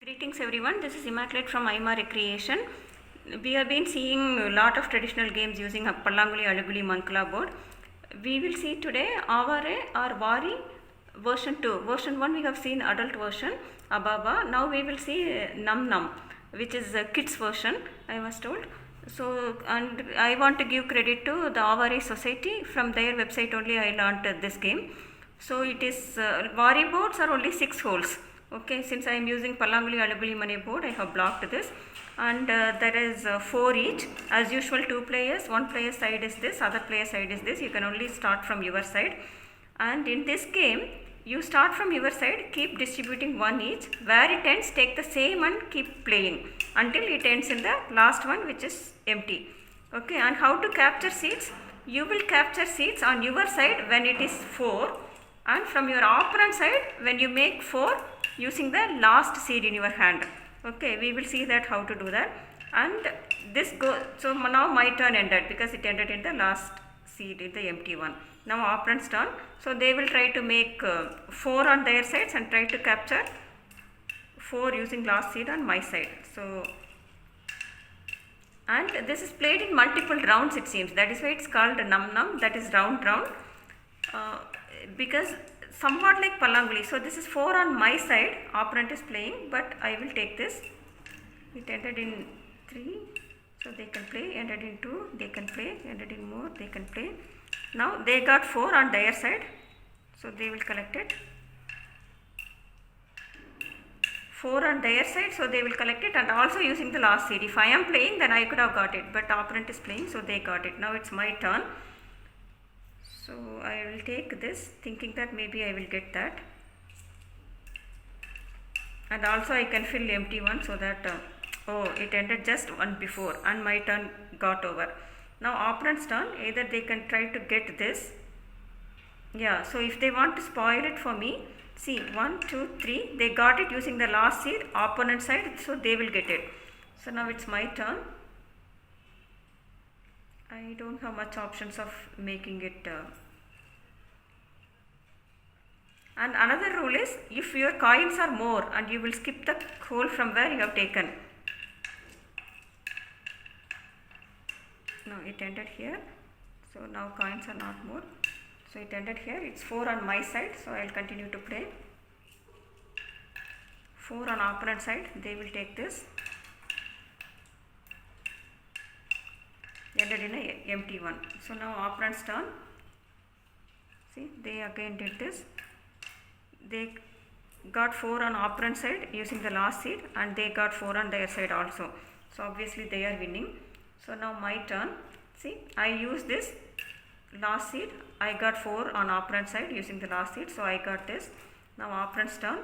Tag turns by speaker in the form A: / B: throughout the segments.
A: Greetings everyone, this is Immaculate from IMA Recreation. We have been seeing a lot of traditional games using a Pallanguli, Alaguli, Mankala board. We will see today Avare or Vari version 2. Version 1 we have seen adult version, Ababa. Now we will see Num Num, which is a kids version, I was told. So, and I want to give credit to the Avare Society. From their website only I learnt this game. So it is, Vari boards are only 6 holes. Okay, since I am using Pallanguli Alaguli Mane board, I have blocked this, and there is 4 each. As usual, 2 players, 1 player side is this, other player side is this. You can only start from your side, and in this game you start from your side, keep distributing 1 each. Where it ends, take the same and keep playing until it ends in the last one, which is empty. Okay, and how to capture seeds? You will capture seeds on your side when it is 4, and from your opponent side when you make 4 using the last seed in your hand. Okay, we will see that how to do that. And this goes, so now my turn ended because it ended in the last seed, in the empty one. Now opponent's turn, so they will try to make 4 on their sides and try to capture 4 using last seed on my side. So, and this is played in multiple rounds, it seems. That is why it's called Num Num, that is round. Because somewhat like Pallanguli. So this is 4 on my side, opponent is playing, but I will take this. It ended in 3, so they can play, ended in 2, they can play, ended in more, they can play. Now they got 4 on their side, so they will collect it. 4 on their side, so they will collect it, and also using the last seed. If I am playing, then I could have got it, but opponent is playing, so they got it. Now it's my turn. So I will take this, thinking that maybe I will get that, and also I can fill empty one, so that oh, it ended just one before and my turn got over. Now opponent's turn, either they can try to get this. Yeah, so if they want to spoil it for me, see 1, 2, 3, they got it using the last seed, opponent side, so they will get it. So now it's my turn. I don't have much options of making it. And another rule is, if your coins are more, and you will skip the hole from where you have taken. No, it ended here. So now coins are not more. So it ended here. It's 4 on my side, so I will continue to play. 4 on opponent side, they will take this. Ended in a empty one. So now opponent's turn. See, they again did this. They got 4 on opponent side using the last seed, and they got 4 on their side also. So obviously they are winning. So now my turn. See, I use this last seed. I got 4 on opponent side using the last seed, so I got this. Now opponent's turn.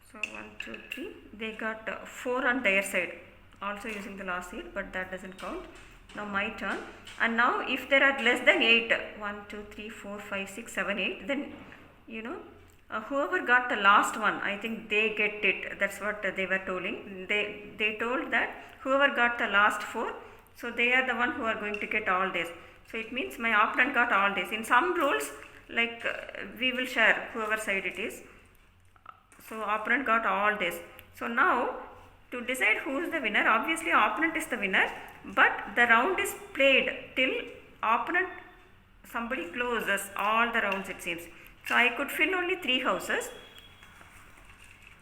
A: So 1, 2, 3. They got 4 on their side, also using the last seed, but that doesn't count. Now my turn, and now if there are less than 8, 1, 2, 3, 4, 5, 6, 7, 8, then whoever got the last one, I think they get it. That's what they were telling. They told that whoever got the last 4, so they are the one who are going to get all this. So it means my opponent got all this. In some rules, like we will share whoever side it is. So opponent got all this. So now to decide who is the winner, obviously opponent is the winner, but the round is played till opponent, somebody closes all the rounds, it seems. So I could fill only 3 houses.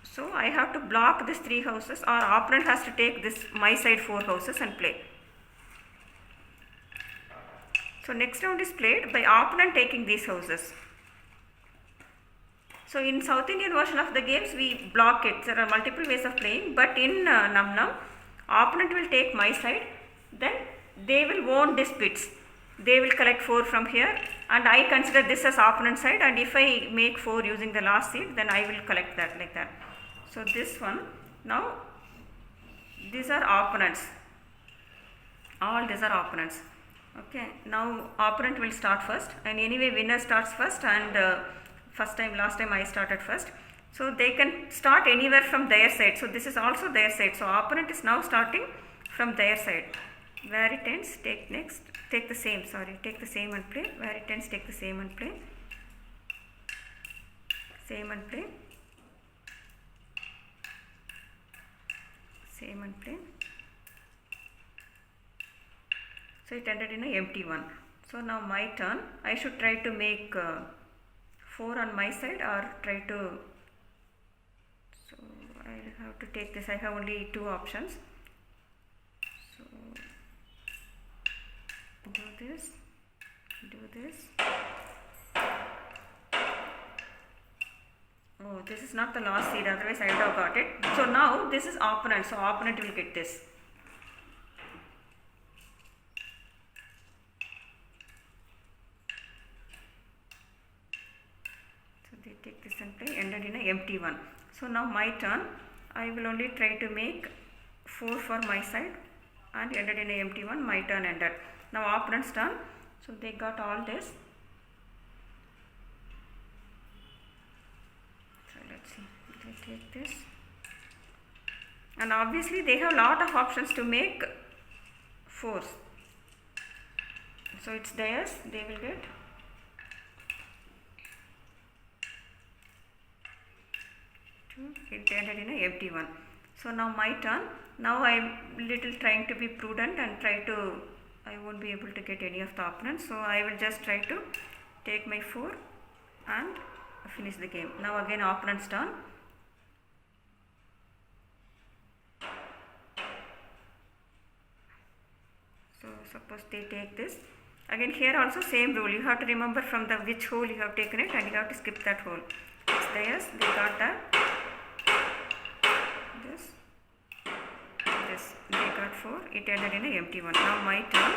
A: So I have to block this 3 houses, or opponent has to take this my side 4 houses and play. So next round is played by opponent taking these houses. So in South Indian version of the games, we block it. There are multiple ways of playing, but in Num Num, opponent will take my side, then they will own these bits. They will collect 4 from here, and I consider this as opponent side, and if I make 4 using the last seed, then I will collect that like that. So this one, now these are opponents. All these are opponents. Okay, now opponent will start first, and anyway winner starts first, and last time I started first. So they can start anywhere from their side. So this is also their side. So opponent is now starting from their side. Where it ends, take the same and play. Where it ends, take the same and play. same and play, same and play. So it ended in an empty one. So now my turn. I should try to make 4 on my side or try to, so I have to take this. I have only 2 options. So do this, do this. Oh, this is not the last seed, otherwise I would have got it. So now this is opponent, so opponent will get this. So they take this and play, ended in an empty one. So now my turn. I will only try to make 4 for my side and ended in an empty one. My turn ended. Now opponent's turn. So they got all this. So let's see. They take this. And obviously they have a lot of options to make 4s. So it's theirs. They will get. It ended in an empty one. So now my turn. Now I'm little trying to be prudent and try to, I won't be able to get any of the opponents. So I will just try to take my 4 and finish the game. Now again opponent's turn. So suppose they take this. Again here also same rule. You have to remember from the which hole you have taken it and you have to skip that hole. It's theirs. They got that. This. They got 4. It ended in an empty one. Now my turn.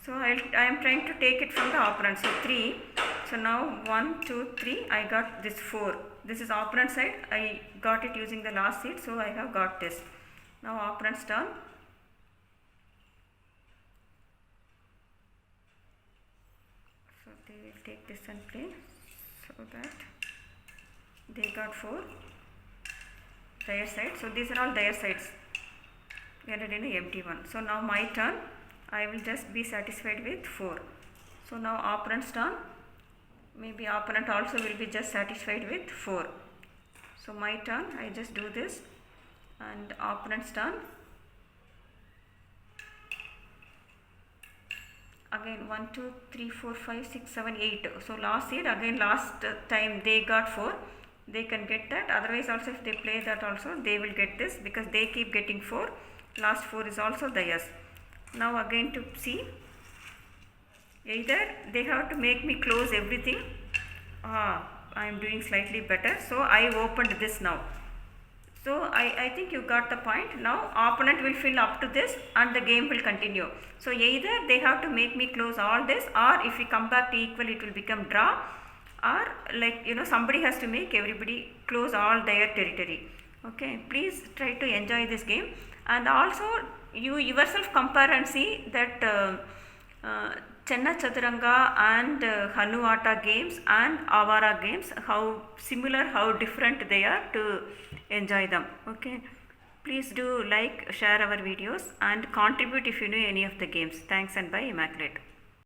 A: So I am trying to take it from the opponent. So 3. So now 1, 2, 3. I got this 4. This is opponent side. I got it using the last seed. So I have got this. Now opponent's turn. So they will take this and play. So that they got 4. Their side. So these are all their sides. Ended in an empty one. So now my turn. I will just be satisfied with 4. So now opponent's turn. Maybe opponent also will be just satisfied with 4. So my turn. I just do this. And opponent's turn. Again 1, 2, 3, 4, 5, 6, 7, 8. So last seed, again last time they got 4. They can get that. Otherwise also if they play that also they will get this because they keep getting 4. Last 4 is also theirs. Now again to see. Either they have to make me close everything. I am doing slightly better. So I opened this now. So I think you got the point. Now opponent will fill up to this and the game will continue. So either they have to make me close all this, or if we come back to equal it will become draw, or like somebody has to make everybody close all their territory. Okay, please try to enjoy this game, and also you yourself compare and see that Chenna Chaturanga and Hanuata games and Avara games, how similar, how different they are, to enjoy them. Okay, please do like, share our videos and contribute if you know any of the games. Thanks and bye. Immaculate.